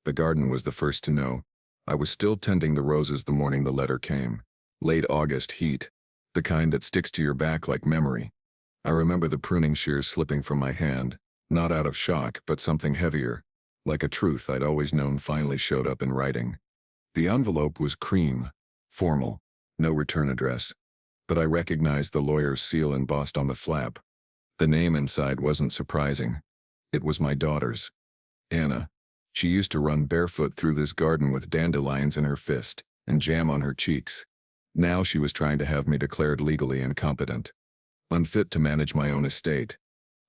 The garden was the first to know. I was still tending the roses the morning the letter came. Late August heat. The kind that sticks to your back like memory. I remember the pruning shears slipping from my hand, not out of shock, but something heavier, like a truth I'd always known finally showed up in writing. The envelope was cream, formal, no return address, but I recognized the lawyer's seal embossed on the flap. The name inside wasn't surprising. It was my daughter's. Anna. She used to run barefoot through this garden with dandelions in her fist and jam on her cheeks. Now she was trying to have me declared legally incompetent, unfit to manage my own estate,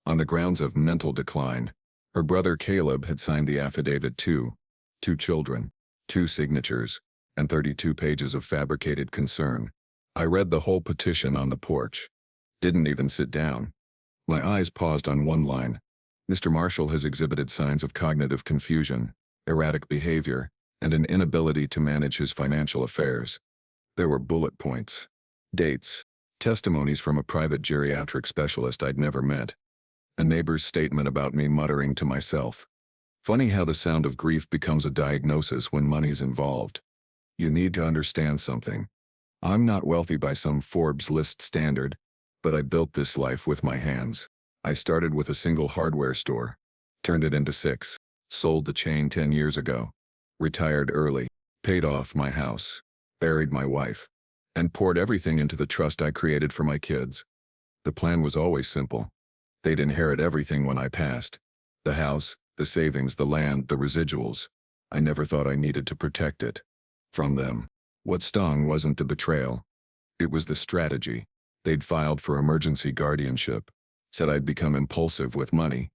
on the grounds of mental decline. Her brother Caleb had signed the affidavit too. 2 children, 2 signatures, and 32 pages of fabricated concern. I read the whole petition on the porch. Didn't even sit down. My eyes paused on one line. Mr. Marshall has exhibited signs of cognitive confusion, erratic behavior, and an inability to manage his financial affairs. There were bullet points, dates, testimonies from a private geriatric specialist I'd never met, a neighbor's statement about me muttering to myself. Funny how the sound of grief becomes a diagnosis when money's involved. You need to understand something. I'm not wealthy by some Forbes list standard, but I built this life with my hands. I started with a single hardware store, turned it into 6, sold the chain 10 years ago, retired early, paid off my house, buried my wife, and poured everything into the trust I created for my kids. The plan was always simple. They'd inherit everything when I passed. The house, the savings, the land, the residuals. I never thought I needed to protect it from them. What stung wasn't the betrayal. It was the strategy. They'd filed for emergency guardianship, said I'd become impulsive with money,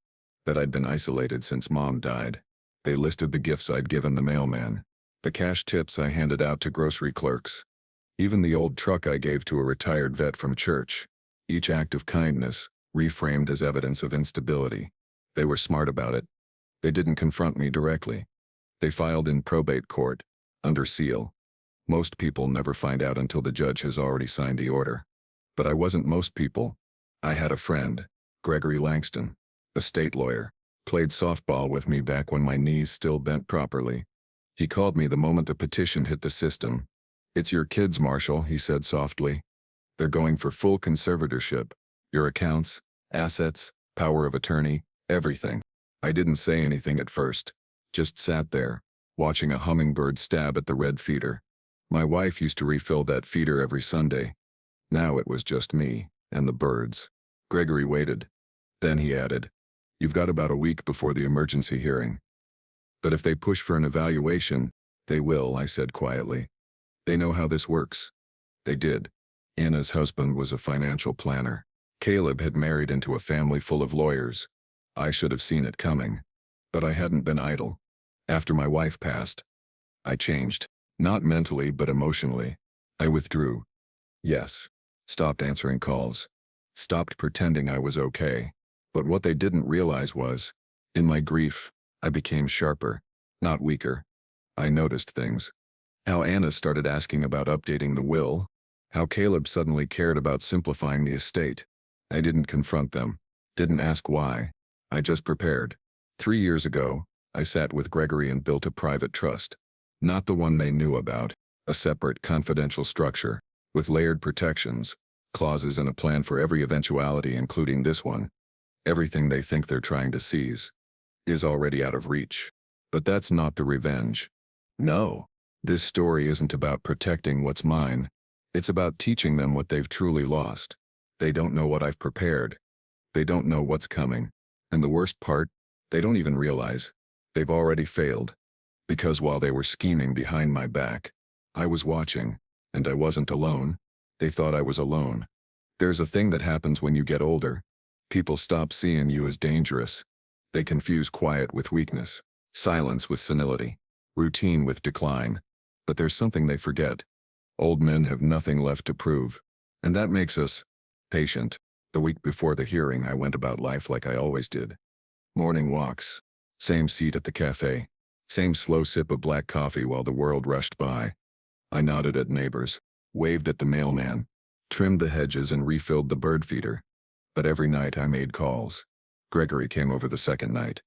that I'd been isolated since Mom died. They listed the gifts I'd given the mailman, the cash tips I handed out to grocery clerks, even the old truck I gave to a retired vet from church. Each act of kindness, reframed as evidence of instability. They were smart about it. They didn't confront me directly. They filed in probate court, under seal. Most people never find out until the judge has already signed the order. But I wasn't most people. I had a friend, Gregory Langston, a state lawyer, played softball with me back when my knees still bent properly. He called me the moment the petition hit the system. "It's your kids, Marshall," he said softly. "They're going for full conservatorship. Your accounts, assets, power of attorney, everything." I didn't say anything at first, just sat there, watching a hummingbird stab at the red feeder. My wife used to refill that feeder every Sunday. Now it was just me and the birds. Gregory waited. Then he added, "You've got about a week before the emergency hearing. But if they push for an evaluation, they will," I said quietly. "They know how this works." They did. Anna's husband was a financial planner. Caleb had married into a family full of lawyers. I should have seen it coming. But I hadn't been idle. After my wife passed, I changed. Not mentally, but emotionally. I withdrew. Yes. Stopped answering calls. Stopped pretending I was okay. But what they didn't realize was, in my grief, I became sharper, not weaker. I noticed things. How Anna started asking about updating the will. How Caleb suddenly cared about simplifying the estate. I didn't confront them. Didn't ask why. I just prepared. 3 years ago, I sat with Gregory and built a private trust. Not the one they knew about. A separate, confidential structure, with layered protections, clauses and a plan for every eventuality including this one. Everything they think they're trying to seize is already out of reach. But that's not the revenge. No. This story isn't about protecting what's mine. It's about teaching them what they've truly lost. They don't know what I've prepared. They don't know what's coming. And the worst part, they don't even realize they've already failed. Because while they were scheming behind my back, I was watching, and I wasn't alone. They thought I was alone. There's a thing that happens when you get older. People stop seeing you as dangerous. They confuse quiet with weakness, silence with senility, routine with decline. But there's something they forget. Old men have nothing left to prove. And that makes us patient. The week before the hearing, I went about life like I always did. Morning walks. Same seat at the cafe. Same slow sip of black coffee while the world rushed by. I nodded at neighbors, waved at the mailman, trimmed the hedges and refilled the bird feeder. But every night I made calls. Gregory came over the second night.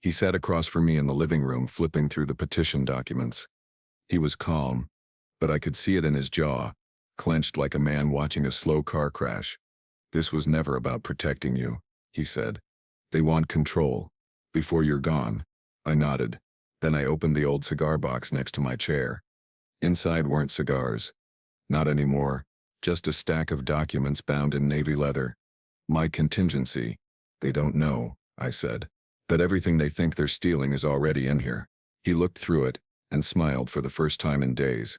He sat across from me in the living room, flipping through the petition documents. He was calm, but I could see it in his jaw, clenched like a man watching a slow car crash. "This was never about protecting you," he said. "They want control. Before you're gone." I nodded. Then I opened the old cigar box next to my chair. Inside weren't cigars. Not anymore. Just a stack of documents bound in navy leather. "My contingency. They don't know," I said, "that everything they think they're stealing is already in here." He looked through it and smiled for the first time in days.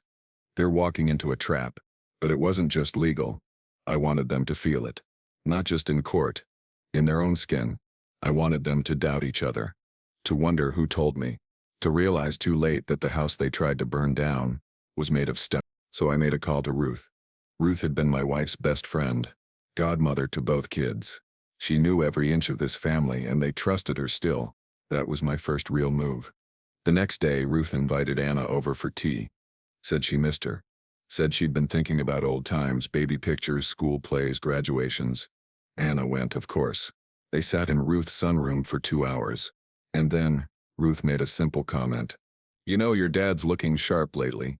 "They're walking into a trap, but it wasn't just legal. I wanted them to feel it. Not just in court. In their own skin. I wanted them to doubt each other. To wonder who told me. To realize too late that the house they tried to burn down was made of stone." So I made a call to Ruth. Ruth had been my wife's best friend, godmother to both kids. She knew every inch of this family and they trusted her still. That was my first real move. The next day, Ruth invited Anna over for tea. Said she missed her. Said she'd been thinking about old times, baby pictures, school plays, graduations. Anna went, of course. They sat in Ruth's sunroom for 2 hours. And then, Ruth made a simple comment. "You know, your dad's looking sharp lately."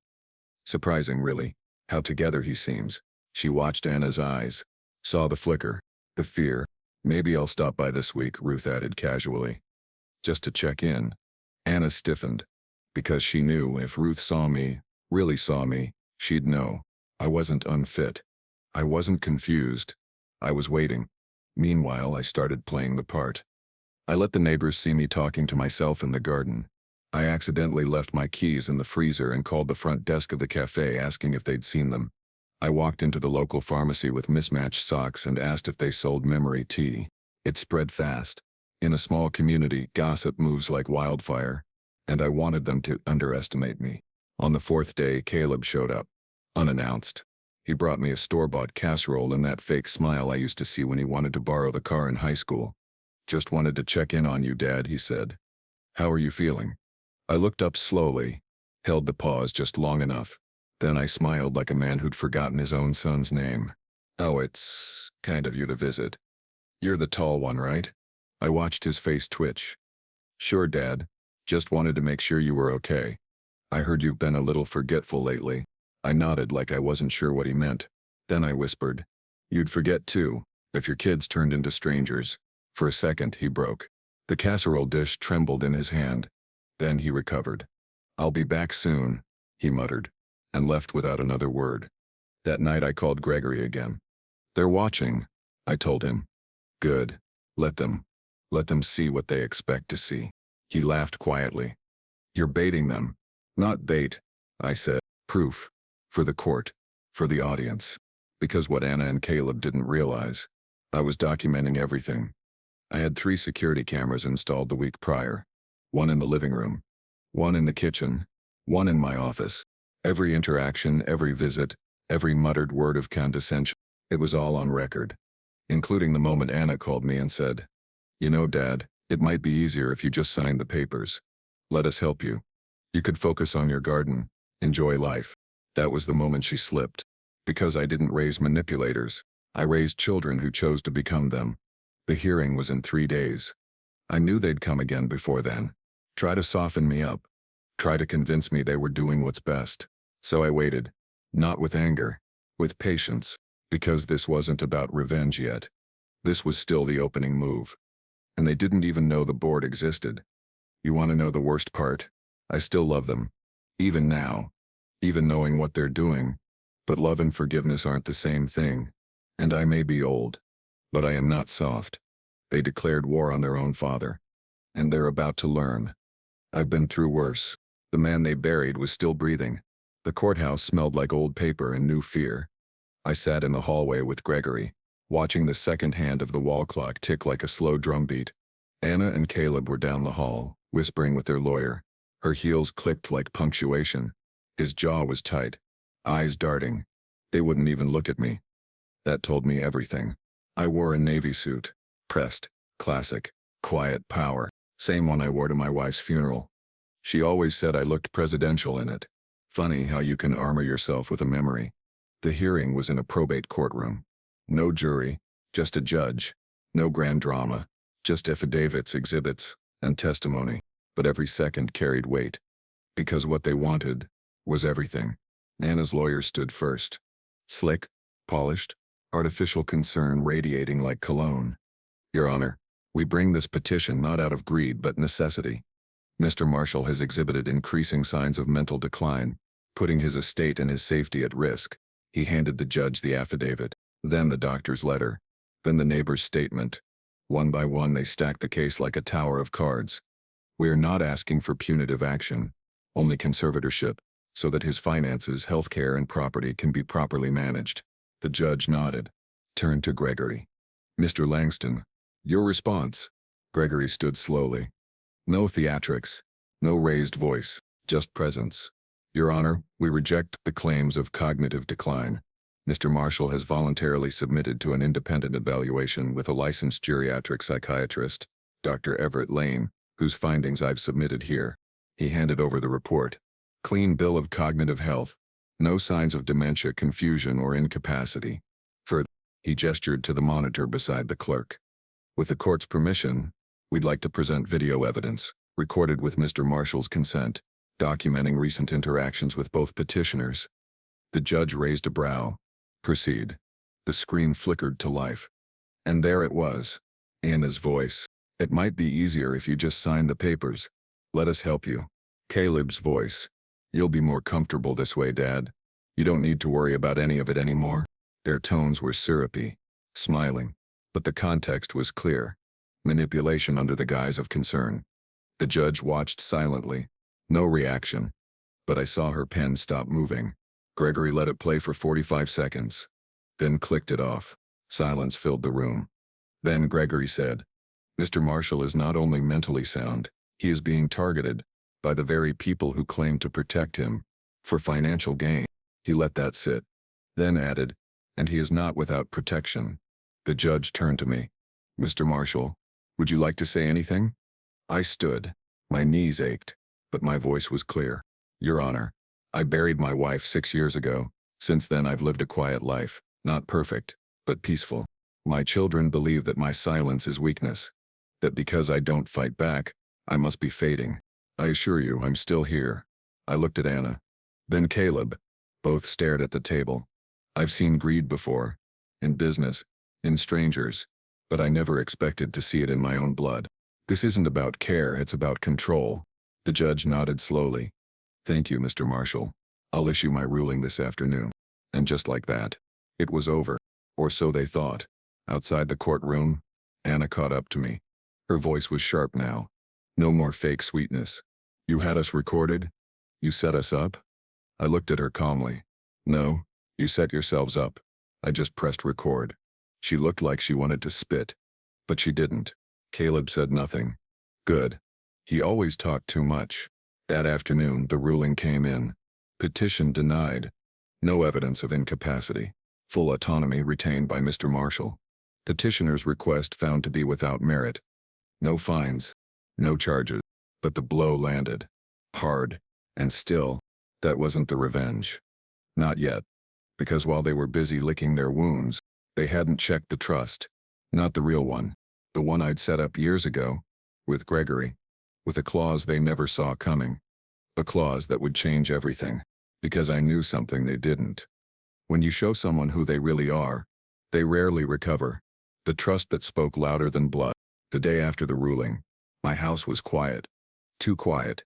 Surprising, really, how together he seems. She watched Anna's eyes. Saw the flicker. The fear. "Maybe I'll stop by this week," Ruth added casually. "Just to check in." Anna stiffened. Because she knew if Ruth saw me, really saw me, she'd know. I wasn't unfit. I wasn't confused. I was waiting. Meanwhile, I started playing the part. I let the neighbors see me talking to myself in the garden. I accidentally left my keys in the freezer and called the front desk of the cafe asking if they'd seen them. I walked into the local pharmacy with mismatched socks and asked if they sold memory tea. It spread fast. In a small community, gossip moves like wildfire, and I wanted them to underestimate me. On the 4th day, Caleb showed up, unannounced. He brought me a store-bought casserole and that fake smile I used to see when he wanted to borrow the car in high school. "Just wanted to check in on you, Dad," he said. "How are you feeling?" I looked up slowly, held the pause just long enough. Then I smiled like a man who'd forgotten his own son's name. "Oh, it's kind of you to visit. You're the tall one, right?" I watched his face twitch. "Sure, Dad. Just wanted to make sure you were okay. I heard you've been a little forgetful lately." I nodded like I wasn't sure what he meant. Then I whispered, "You'd forget too, if your kids turned into strangers." For a second, he broke. The casserole dish trembled in his hand. Then he recovered. "I'll be back soon," he muttered, and left without another word. That night I called Gregory again. "They're watching," I told him. "Good. Let them. Let them see what they expect to see." He laughed quietly. "You're baiting them." "Not bait," I said. "Proof. For the court. For the audience." Because what Anna and Caleb didn't realize, I was documenting everything. I had 3 security cameras installed the week prior. 1 in the living room. 1 in the kitchen. 1 in my office. Every interaction, every visit, every muttered word of condescension. It was all on record. Including the moment Anna called me and said, "You know, Dad, it might be easier if you just signed the papers. Let us help you. You could focus on your garden, enjoy life." That was the moment she slipped. Because I didn't raise manipulators. I raised children who chose to become them. The hearing was in 3 days. I knew they'd come again before then. Try to soften me up. Try to convince me they were doing what's best. So I waited. Not with anger. With patience. Because this wasn't about revenge yet. This was still the opening move. And they didn't even know the board existed. You want to know the worst part? I still love them. Even now. Even knowing what they're doing. But love and forgiveness aren't the same thing. And I may be old. But I am not soft. They declared war on their own father. And they're about to learn. I've been through worse. The man they buried was still breathing. The courthouse smelled like old paper and new fear. I sat in the hallway with Gregory, watching the second hand of the wall clock tick like a slow drumbeat. Anna and Caleb were down the hall, whispering with their lawyer. Her heels clicked like punctuation. His jaw was tight, eyes darting. They wouldn't even look at me. That told me everything. I wore a navy suit. Pressed, classic, quiet power. Same one I wore to my wife's funeral. She always said I looked presidential in it. Funny how you can armor yourself with a memory. The hearing was in a probate courtroom. No jury, just a judge. No grand drama, just affidavits, exhibits, and testimony, but every second carried weight. Because what they wanted was everything. Anna's lawyer stood first. Slick, polished, artificial concern radiating like cologne. Your Honor, we bring this petition not out of greed but necessity. Mr. Marshall has exhibited increasing signs of mental decline, putting his estate and his safety at risk. He handed the judge the affidavit, then the doctor's letter, then the neighbor's statement. One by one they stacked the case like a tower of cards. We are not asking for punitive action, only conservatorship, so that his finances, health care, and property can be properly managed. The judge nodded, turned to Gregory. Mr. Langston, your response. Gregory stood slowly. No theatrics, no raised voice, just presence. Your Honor, we reject the claims of cognitive decline. Mr. Marshall has voluntarily submitted to an independent evaluation with a licensed geriatric psychiatrist, Dr. Everett Lane, whose findings I've submitted here. He handed over the report. Clean bill of cognitive health. No signs of dementia, confusion, or incapacity. Further, he gestured to the monitor beside the clerk. With the court's permission, we'd like to present video evidence, recorded with Mr. Marshall's consent, documenting recent interactions with both petitioners. The judge raised a brow. Proceed. The screen flickered to life. And there it was. Anna's voice. It might be easier if you just signed the papers. Let us help you. Caleb's voice. You'll be more comfortable this way, Dad. You don't need to worry about any of it anymore. Their tones were syrupy, smiling, but the context was clear. Manipulation under the guise of concern. The judge watched silently. No reaction. But I saw her pen stop moving. Gregory let it play for 45 seconds. Then clicked it off. Silence filled the room. Then Gregory said, Mr. Marshall is not only mentally sound, he is being targeted by the very people who claim to protect him for financial gain. He let that sit. Then added, and he is not without protection. The judge turned to me. Mr. Marshall, would you like to say anything? I stood. My knees ached, but my voice was clear. Your Honor, I buried my wife 6 years ago. Since then I've lived a quiet life, not perfect, but peaceful. My children believe that my silence is weakness, that because I don't fight back, I must be fading. I assure you I'm still here. I looked at Anna. Then Caleb. Both stared at the table. I've seen greed before, in business, in strangers, but I never expected to see it in my own blood. This isn't about care, it's about control. The judge nodded slowly. Thank you, Mr. Marshall. I'll issue my ruling this afternoon. And just like that, it was over. Or so they thought. Outside the courtroom, Anna caught up to me. Her voice was sharp now. No more fake sweetness. You had us recorded? You set us up? I looked at her calmly. No, you set yourselves up. I just pressed record. She looked like she wanted to spit, but she didn't. Caleb said nothing. Good. He always talked too much. That afternoon, the ruling came in. Petition denied. No evidence of incapacity. Full autonomy retained by Mr. Marshall. Petitioner's request found to be without merit. No fines. No charges. But the blow landed. Hard. And still, that wasn't the revenge. Not yet. Because while they were busy licking their wounds, they hadn't checked the trust. Not the real one. The one I'd set up years ago. With Gregory. With a clause they never saw coming. A clause that would change everything. Because I knew something they didn't. When you show someone who they really are, they rarely recover. The trust that spoke louder than blood. The day after the ruling, my house was quiet. Too quiet.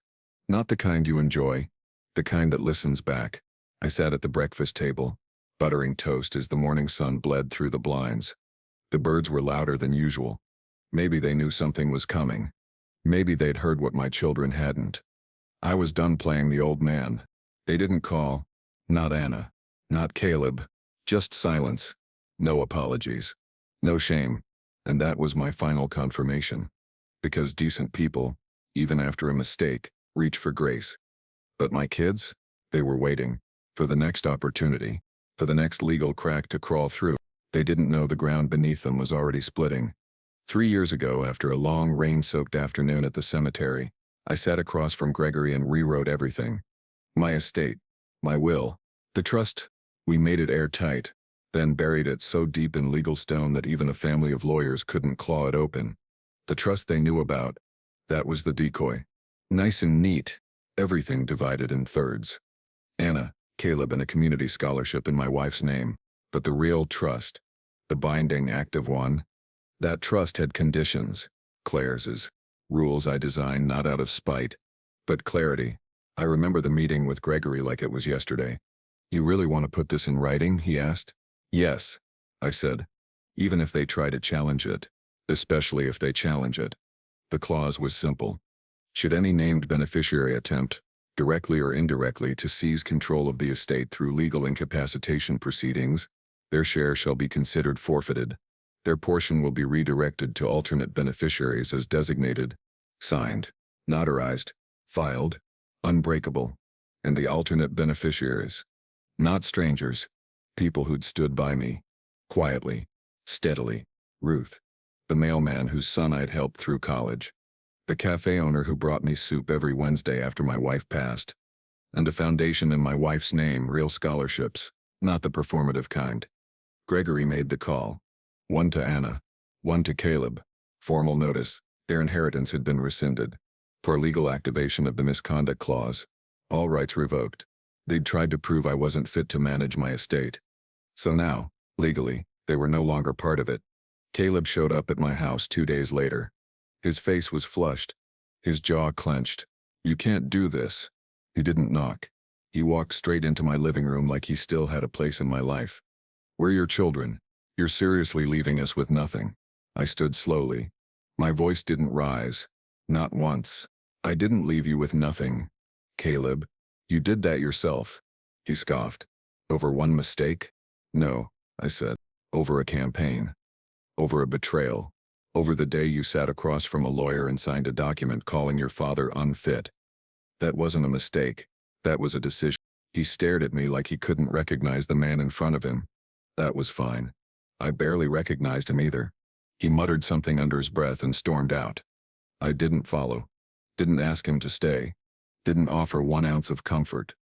Not the kind you enjoy. The kind that listens back. I sat at the breakfast table, buttering toast as the morning sun bled through the blinds. The birds were louder than usual. Maybe they knew something was coming. Maybe they'd heard what my children hadn't. I was done playing the old man. They didn't call. Not Anna. Not Caleb. Just silence. No apologies. No shame. And that was my final confirmation. Because decent people, even after a mistake, reach for grace. But my kids? They were waiting. For the next opportunity. For the next legal crack to crawl through. They didn't know the ground beneath them was already splitting. 3 years ago, after a long rain-soaked afternoon at the cemetery, I sat across from Gregory and rewrote everything. My estate. My will. The trust. We made it airtight. Then buried it so deep in legal stone that even a family of lawyers couldn't claw it open. The trust they knew about. That was the decoy. Nice and neat. Everything divided in thirds. Anna, Caleb, and a community scholarship in my wife's name. But the real trust, the binding active one, that trust had conditions. Claire's. Rules I designed not out of spite, but clarity. I remember the meeting with Gregory like it was yesterday. You really want to put this in writing? He asked. Yes, I said. Even if they try to challenge it. Especially if they challenge it. The clause was simple. Should any named beneficiary attempt, directly or indirectly, to seize control of the estate through legal incapacitation proceedings, their share shall be considered forfeited. Their portion will be redirected to alternate beneficiaries as designated, signed, notarized, filed, unbreakable, and the alternate beneficiaries. Not strangers. People who'd stood by me. Quietly. Steadily. Ruth. The mailman whose son I'd helped through college. The cafe owner who brought me soup every Wednesday after my wife passed. And a foundation in my wife's name, real scholarships, not the performative kind. Gregory made the call. One to Anna. One to Caleb. Formal notice. Their inheritance had been rescinded. For legal activation of the misconduct clause. All rights revoked. They'd tried to prove I wasn't fit to manage my estate. So now, legally, they were no longer part of it. Caleb showed up at my house 2 days later. His face was flushed. His jaw clenched. You can't do this. He didn't knock. He walked straight into my living room like he still had a place in my life. We're your children. You're seriously leaving us with nothing. I stood slowly. My voice didn't rise. Not once. I didn't leave you with nothing. Caleb, you did that yourself. He scoffed. Over one mistake? No, I said. Over a campaign. Over a betrayal. Over the day you sat across from a lawyer and signed a document calling your father unfit. That wasn't a mistake. That was a decision. He stared at me like he couldn't recognize the man in front of him. That was fine. I barely recognized him either. He muttered something under his breath and stormed out. I didn't follow. Didn't ask him to stay. Didn't offer 1 ounce of comfort.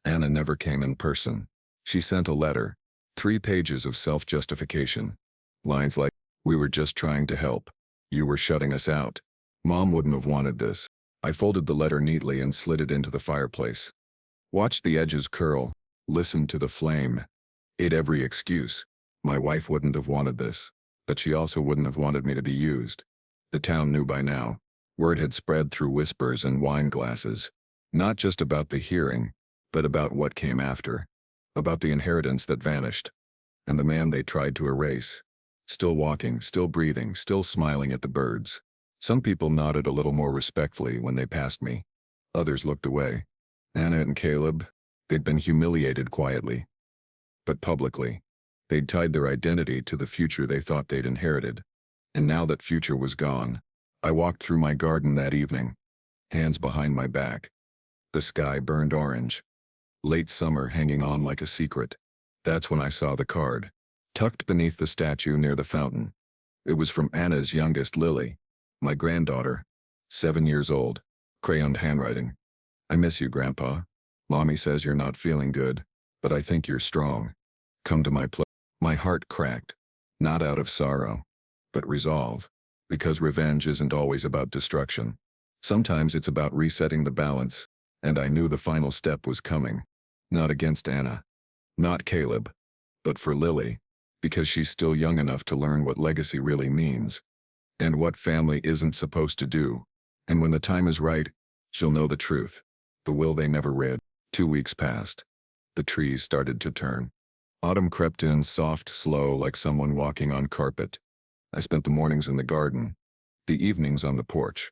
Anna never came in person. She sent a letter. 3 pages of self-justification. Lines like, we were just trying to help. You were shutting us out. Mom wouldn't have wanted this. I folded the letter neatly and slid it into the fireplace. Watched the edges curl. Listened to the flame. Ate every excuse. My wife wouldn't have wanted this. But she also wouldn't have wanted me to be used. The town knew by now. Word had spread through whispers and wine glasses. Not just about the hearing, but about what came after. About the inheritance that vanished. And the man they tried to erase. Still walking, still breathing, still smiling at the birds. Some people nodded a little more respectfully when they passed me. Others looked away. Anna and Caleb, they'd been humiliated quietly. But publicly. They'd tied their identity to the future they thought they'd inherited. And now that future was gone, I walked through my garden that evening. Hands behind my back. The sky burned orange. Late summer hanging on like a secret. That's when I saw the card. Tucked beneath the statue near the fountain. It was from Anna's youngest, Lily. My granddaughter. 7 years old. Crayoned handwriting. I miss you, Grandpa. Mommy says you're not feeling good, but I think you're strong. Come to my place. My heart cracked. Not out of sorrow, but resolve. Because revenge isn't always about destruction. Sometimes it's about resetting the balance, and I knew the final step was coming. Not against Anna. Not Caleb. But for Lily. Because she's still young enough to learn what legacy really means. And what family isn't supposed to do. And when the time is right, she'll know the truth. The will they never read. 2 weeks passed. The trees started to turn. Autumn crept in, soft, slow, like someone walking on carpet. I spent the mornings in the garden. The evenings on the porch.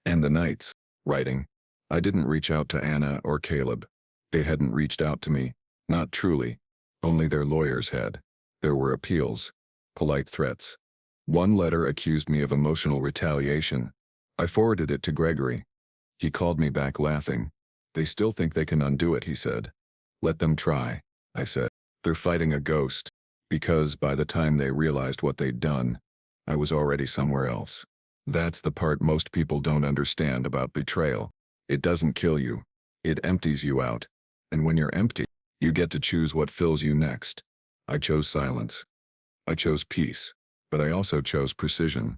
And the nights, writing. I didn't reach out to Anna or Caleb. They hadn't reached out to me. Not truly. Only their lawyers had. There were appeals. Polite threats. One letter accused me of emotional retaliation. I forwarded it to Gregory. He called me back laughing. They still think they can undo it, he said. Let them try, I said. They're fighting a ghost. Because by the time they realized what they'd done, I was already somewhere else. That's the part most people don't understand about betrayal. It doesn't kill you. It empties you out. And when you're empty, you get to choose what fills you next. I chose silence. I chose peace. But I also chose precision.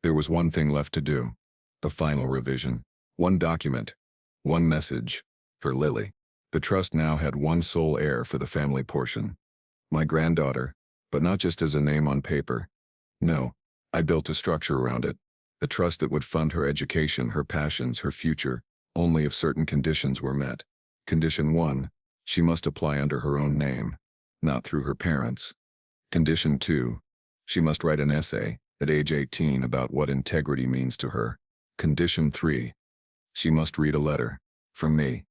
There was one thing left to do. The final revision. One document. One message. For Lily. The trust now had one sole heir for the family portion. My granddaughter, but not just as a name on paper. No, I built a structure around it. The trust that would fund her education, her passions, her future, only if certain conditions were met. Condition 1, she must apply under her own name, not through her parents. Condition 2, she must write an essay, at age 18, about what integrity means to her. Condition 3, she must read a letter. From me.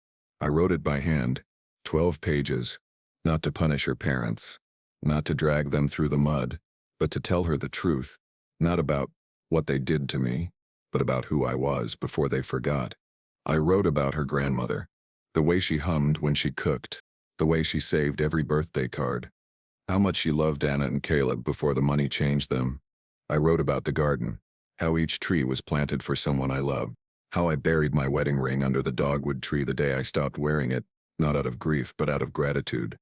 I wrote it by hand, 12 pages, not to punish her parents, not to drag them through the mud, but to tell her the truth, not about what they did to me, but about who I was before they forgot. I wrote about her grandmother, the way she hummed when she cooked, the way she saved every birthday card, how much she loved Anna and Caleb before the money changed them. I wrote about the garden, how each tree was planted for someone I loved, how I buried my wedding ring under the dogwood tree the day I stopped wearing it, not out of grief but out of gratitude.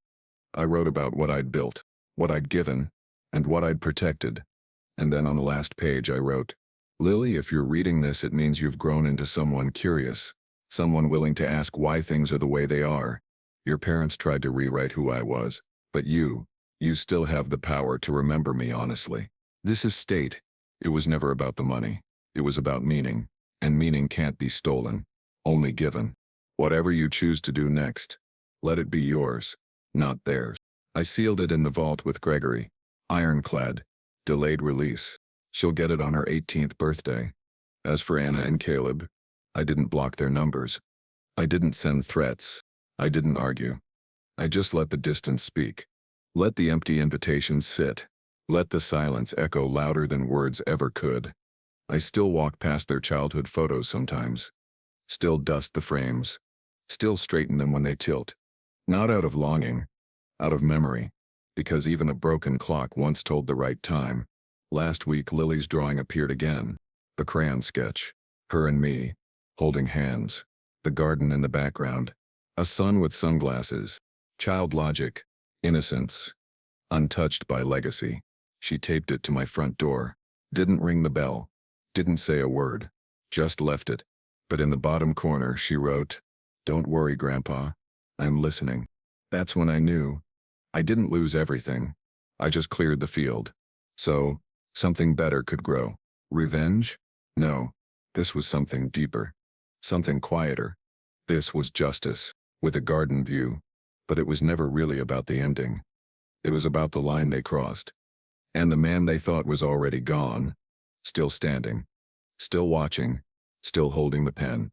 I wrote about what I'd built, what I'd given, and what I'd protected. And then on the last page I wrote, Lily, if you're reading this, it means you've grown into someone curious, someone willing to ask why things are the way they are. Your parents tried to rewrite who I was, but you still have the power to remember me honestly. This estate, it was never about the money. It was about meaning, and meaning can't be stolen, only given. Whatever you choose to do next, let it be yours, not theirs. I sealed it in the vault with Gregory, ironclad, delayed release. She'll get it on her 18th birthday. As for Anna and Caleb, I didn't block their numbers. I didn't send threats. I didn't argue. I just let the distance speak. Let the empty invitations sit. Let the silence echo louder than words ever could. I still walk past their childhood photos sometimes. Still dust the frames. Still straighten them when they tilt. Not out of longing, out of memory. Because even a broken clock once told the right time. Last week Lily's drawing appeared again. The crayon sketch. Her and me, holding hands. The garden in the background. A sun with sunglasses. Child logic. Innocence. Untouched by legacy. She taped it to my front door. Didn't ring the bell. Didn't say a word. Just left it. But in the bottom corner she wrote, "Don't worry, Grandpa. I'm listening." That's when I knew. I didn't lose everything. I just cleared the field. So, something better could grow. Revenge? No. This was something deeper. Something quieter. This was justice, with a garden view. But it was never really about the ending. It was about the line they crossed. And the man they thought was already gone, still standing, still watching, still holding the pen.